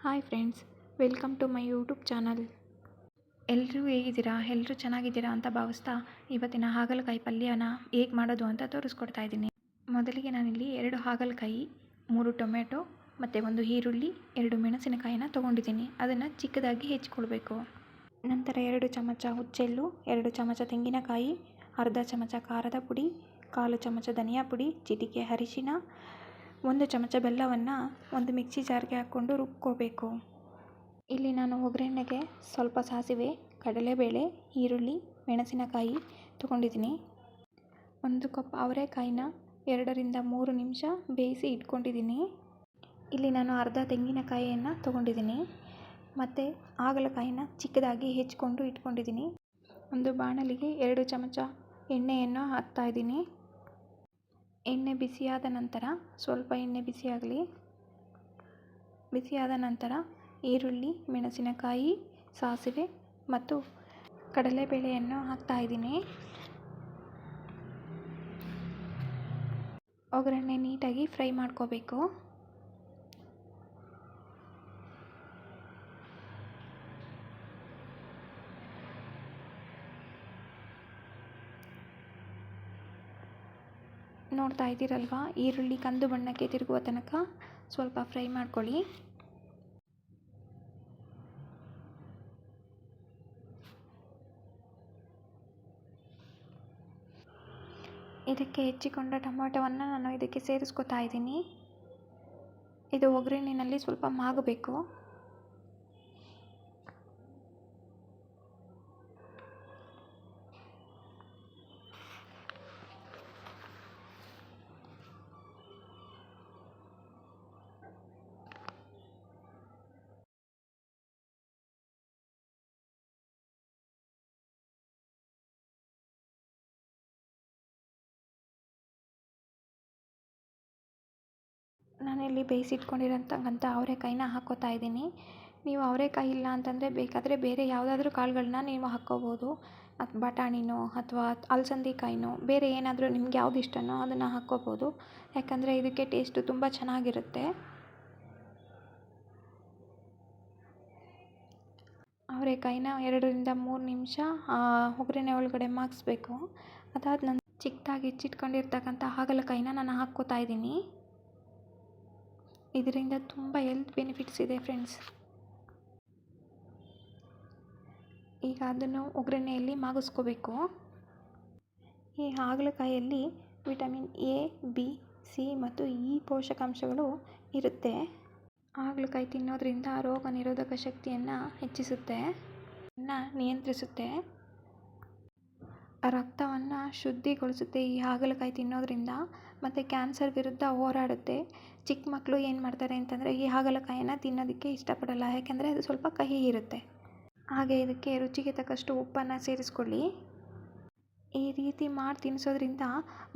Hi friends, welcome to my YouTube channel. ಎಲ್ಲರೂ ಹೇಗಿದ್ದೀರಾ? ಎಲ್ಲರೂ ಚೆನ್ನಾಗಿದ್ದೀರಾ ಅಂತ ಭಾವಿಸ್ತಾ ಇವತ್ತಿನ ಹಾಗಲಕಾಯಿ ಪಲ್ಯನ ಹೇಗೆ ಮಾಡೋದು ಅಂತ ತೋರಿಸ್ಕೊಡ್ತಾ ಇದ್ದೀನಿ. ಮೊದಲಿಗೆ ನಾನಿಲ್ಲಿ 2 ಹಾಗಲಕಾಯಿ, 3 ಟೊಮೆಟೊ ಮತ್ತು 1 ಈರುಳ್ಳಿ, 2 ಮೆಣಸಿನಕಾಯಿನ ತೊಗೊಂಡಿದ್ದೀನಿ. ಅದನ್ನು ಚಿಕ್ಕದಾಗಿ ಹೆಚ್ಚಿಕೊಳ್ಬೇಕು. ನಂತರ 2 ಚಮಚ ಹುಚ್ಚೆಳ್ಳು, 2 ಚಮಚ ತೆಂಗಿನಕಾಯಿ, ಅರ್ಧ ಚಮಚ ಖಾರದ ಪುಡಿ, 1/4 ಚಮಚ ಧನಿಯಾ ಪುಡಿ, ಚಿಟಿಕೆ ಅರಿಶಿನ, 1 ಚಮಚ ಬೆಲ್ಲವನ್ನು ಒಂದು ಮಿಕ್ಸಿ ಜಾರ್ಗೆ ಹಾಕ್ಕೊಂಡು ರುಬ್ಕೋಬೇಕು. ಇಲ್ಲಿ ನಾನು ಒಗ್ಗರಣೆಗೆ ಸ್ವಲ್ಪ ಸಾಸಿವೆ, ಕಡಲೆಬೇಳೆ, ಈರುಳ್ಳಿ, ಮೆಣಸಿನಕಾಯಿ ತೊಗೊಂಡಿದ್ದೀನಿ. 1 ಕಪ್ ಅವರೆಕಾಯಿನ 2 ರಿಂದ 3 ನಿಮಿಷ ಬೇಯಿಸಿ ಇಟ್ಕೊಂಡಿದ್ದೀನಿ. ಇಲ್ಲಿ ನಾನು ಅರ್ಧ ತೆಂಗಿನಕಾಯಿಯನ್ನು ತೊಗೊಂಡಿದ್ದೀನಿ ಮತ್ತು ಹಾಗಲಕಾಯಿನ ಚಿಕ್ಕದಾಗಿ ಹೆಚ್ಚಿಕೊಂಡು ಇಟ್ಕೊಂಡಿದ್ದೀನಿ. ಒಂದು ಬಾಣಲಿಗೆ 2 ಚಮಚ ಎಣ್ಣೆಯನ್ನು ಹಾಕ್ತಾಯಿದ್ದೀನಿ. ಎಣ್ಣೆ ಬಿಸಿಯಾದ ನಂತರ ಸ್ವಲ್ಪ ಎಣ್ಣೆ ಬಿಸಿಯಾದ ನಂತರ ಈರುಳ್ಳಿ, ಮೆಣಸಿನಕಾಯಿ, ಸಾಸಿವೆ ಮತ್ತು ಕಡಲೆಬೇಳೆಯನ್ನು ಹಾಕ್ತಾಯಿದ್ದೀನಿ. ಒಗ್ಗರಣೆ ನೀಟಾಗಿ ಫ್ರೈ ಮಾಡ್ಕೋಬೇಕು. ನೋಡ್ತಾ ಇದ್ದೀರಲ್ವಾ, ಈರುಳ್ಳಿ ಕಂದು ಬಣ್ಣಕ್ಕೆ ತಿರುಗುವ ತನಕ ಸ್ವಲ್ಪ ಫ್ರೈ ಮಾಡ್ಕೊಳ್ಳಿ. ಇದಕ್ಕೆ ಹೆಚ್ಚಿಕೊಂಡ ಟೊಮೆಟೊವನ್ನು ನಾನು ಇದಕ್ಕೆ ಸೇರಿಸ್ಕೊತಾ ಇದ್ದೀನಿ. ಇದು ಒಗ್ಗರಣೆಯಲ್ಲಿ ಸ್ವಲ್ಪ ಮಾಗಬೇಕು. ನಾನಿಲ್ಲಿ ಬೇಯಿಸಿಟ್ಕೊಂಡಿರೋಂಥ ಅವರೆಕಾಯಿನ ಹಾಕ್ಕೋತಾ ಇದ್ದೀನಿ. ನೀವು ಅವರೆಕಾಯಿ ಇಲ್ಲ ಅಂತಂದರೆ ಬೇಕಾದರೆ ಬೇರೆ ಯಾವುದಾದ್ರೂ ಕಾಳುಗಳನ್ನ ನೀವು ಹಾಕ್ಕೋಬೋದು. ಬಟಾಣಿನೋ ಅಥವಾ ಅಲಸಂದಿ ಕಾಯಿನೋ ಬೇರೆ ಏನಾದರೂ ನಿಮ್ಗೆ ಯಾವ್ದು ಇಷ್ಟನೋ ಅದನ್ನು ಹಾಕ್ಕೋಬೋದು. ಯಾಕಂದರೆ ಇದಕ್ಕೆ ಟೇಸ್ಟು ತುಂಬ ಚೆನ್ನಾಗಿರುತ್ತೆ. ಅವರೆಕಾಯಿನ 2 ರಿಂದ 3 ನಿಮಿಷ ಒಗ್ಗರಣೆ ಒಳಗಡೆ ಮಾಗಿಸ್ಬೇಕು. ಅದಾದ ನಂತರ ಚಿಕ್ಕದಾಗಿ ಹೆಚ್ಚಿಟ್ಕೊಂಡಿರ್ತಕ್ಕಂಥ ಹಾಗಲಕಾಯಿನ ನಾನು ಹಾಕ್ಕೋತಾ ಇದ್ದೀನಿ. ಇದರಿಂದ ತುಂಬ ಹೆಲ್ತ್ ಬೆನಿಫಿಟ್ಸ್ ಇದೆ ಫ್ರೆಂಡ್ಸ್. ಈಗ ಅದನ್ನು ಒಗ್ಗರಣೆಯಲ್ಲಿ ಮಾಗಿಸ್ಕೋಬೇಕು. ಈ ಹಾಗಲಕಾಯಿಯಲ್ಲಿ ವಿಟಮಿನ್ ಎ, ಬಿ, ಸಿ ಮತ್ತು ಇ ಪೋಷಕಾಂಶಗಳು ಇರುತ್ತೆ. ಹಾಗಲಕಾಯಿ ತಿನ್ನೋದ್ರಿಂದ ರೋಗ ನಿರೋಧಕ ಶಕ್ತಿಯನ್ನು ಹೆಚ್ಚಿಸುತ್ತೆ, ನಿಯಂತ್ರಿಸುತ್ತೆ, ರಕ್ತವನ್ನು ಶುದ್ಧಿಗೊಳಿಸುತ್ತೆ ಈ ಹಾಗಲಕಾಯಿ ತಿನ್ನೋದ್ರಿಂದ, ಮತ್ತು ಕ್ಯಾನ್ಸರ್ ವಿರುದ್ಧ ಹೋರಾಡುತ್ತೆ. ಚಿಕ್ಕ ಮಕ್ಕಳು ಏನು ಮಾಡ್ತಾರೆ ಅಂತಂದರೆ ಈ ಹಾಗಲಕಾಯಿನ ತಿನ್ನೋದಕ್ಕೆ ಇಷ್ಟಪಡಲ್ಲ, ಯಾಕೆಂದರೆ ಅದು ಸ್ವಲ್ಪ ಕಹಿ ಇರುತ್ತೆ. ಹಾಗೆ ಇದಕ್ಕೆ ರುಚಿಗೆ ತಕ್ಕಷ್ಟು ಉಪ್ಪನ್ನು ಸೇರಿಸ್ಕೊಳ್ಳಿ. ಈ ರೀತಿ ಮಾಡಿ ತಿನ್ನಿಸೋದ್ರಿಂದ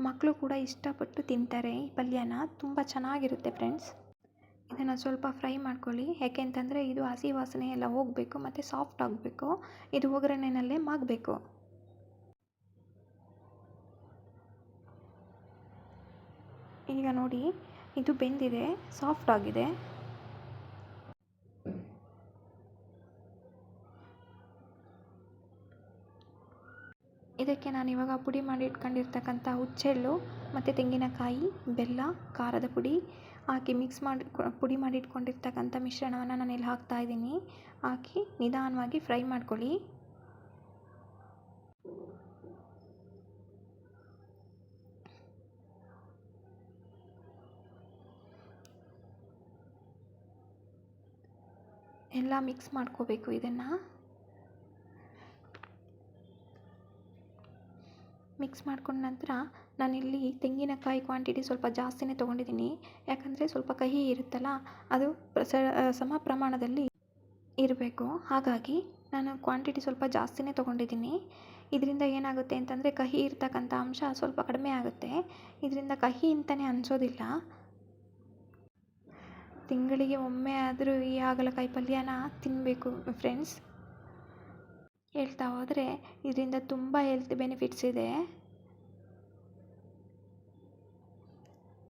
ಮಕ್ಕಳು ಕೂಡ ಇಷ್ಟಪಟ್ಟು ತಿಂತಾರೆ. ಈ ಪಲ್ಯನ ತುಂಬ ಚೆನ್ನಾಗಿರುತ್ತೆ ಫ್ರೆಂಡ್ಸ್. ಇದನ್ನು ಸ್ವಲ್ಪ ಫ್ರೈ ಮಾಡ್ಕೊಳ್ಳಿ, ಯಾಕೆಂತಂದರೆ ಇದು ಹಸಿ ವಾಸನೆ ಎಲ್ಲ ಹೋಗಬೇಕು ಮತ್ತು ಸಾಫ್ಟ್ ಆಗಬೇಕು. ಇದು ಒಗ್ಗರಣೆಯಲ್ಲೇ ಮಾಗಬೇಕು. ಈಗ ನೋಡಿ, ಇದು ಬೆಂದಿದೆ, ಸಾಫ್ಟ್ ಆಗಿದೆ. ಇದಕ್ಕೆ ನಾನು ಇವಾಗ ಪುಡಿ ಮಾಡಿ ಇಟ್ಕೊಂಡಿರ್ತಕ್ಕಂಥ ಹುಚ್ಚೆಳ್ಳು ಮತ್ತು ತೆಂಗಿನಕಾಯಿ, ಬೆಲ್ಲ, ಖಾರದ ಪುಡಿ ಹಾಕಿ ಪುಡಿ ಮಾಡಿ ಇಟ್ಕೊಂಡಿರ್ತಕ್ಕಂಥ ಮಿಶ್ರಣವನ್ನು ನಾನಿಲ್ಲಿ ಹಾಕ್ತಾಯಿದ್ದೀನಿ. ಹಾಕಿ ನಿಧಾನವಾಗಿ ಫ್ರೈ ಮಾಡ್ಕೊಳ್ಳಿ. ಎಲ್ಲ ಮಿಕ್ಸ್ ಮಾಡ್ಕೋಬೇಕು. ಇದನ್ನು ಮಿಕ್ಸ್ ಮಾಡ್ಕೊಂಡ ನಂತರ ನಾನಿಲ್ಲಿ ತೆಂಗಿನಕಾಯಿ ಕ್ವಾಂಟಿಟಿ ಸ್ವಲ್ಪ ಜಾಸ್ತಿನೇ ತೊಗೊಂಡಿದ್ದೀನಿ. ಯಾಕಂದರೆ ಸ್ವಲ್ಪ ಕಹಿ ಇರುತ್ತಲ್ಲ, ಅದು ಸಮ ಪ್ರಮಾಣದಲ್ಲಿ ಇರಬೇಕು. ಹಾಗಾಗಿ ನಾನು ಕ್ವಾಂಟಿಟಿ ಸ್ವಲ್ಪ ಜಾಸ್ತಿನೇ ತೊಗೊಂಡಿದ್ದೀನಿ. ಇದರಿಂದ ಏನಾಗುತ್ತೆ ಅಂತಂದರೆ ಕಹಿ ಇರ್ತಕ್ಕಂಥ ಅಂಶ ಸ್ವಲ್ಪ ಕಡಿಮೆ ಆಗುತ್ತೆ. ಇದರಿಂದ ಕಹಿ ಅಂತಲೇ ಅನಿಸೋದಿಲ್ಲ. ತಿಂಗಳಿಗೆ ಒಮ್ಮೆ ಆದರೂ ಈ ಹಾಗಲಕಾಯಿ ಪಲ್ಯನ ತಿನ್ನಬೇಕು ಫ್ರೆಂಡ್ಸ್. ಹೇಳ್ತಾ ಹೋದರೆ ಇದರಿಂದ ತುಂಬ ಹೆಲ್ತ್ ಬೆನಿಫಿಟ್ಸ್ ಇದೆ.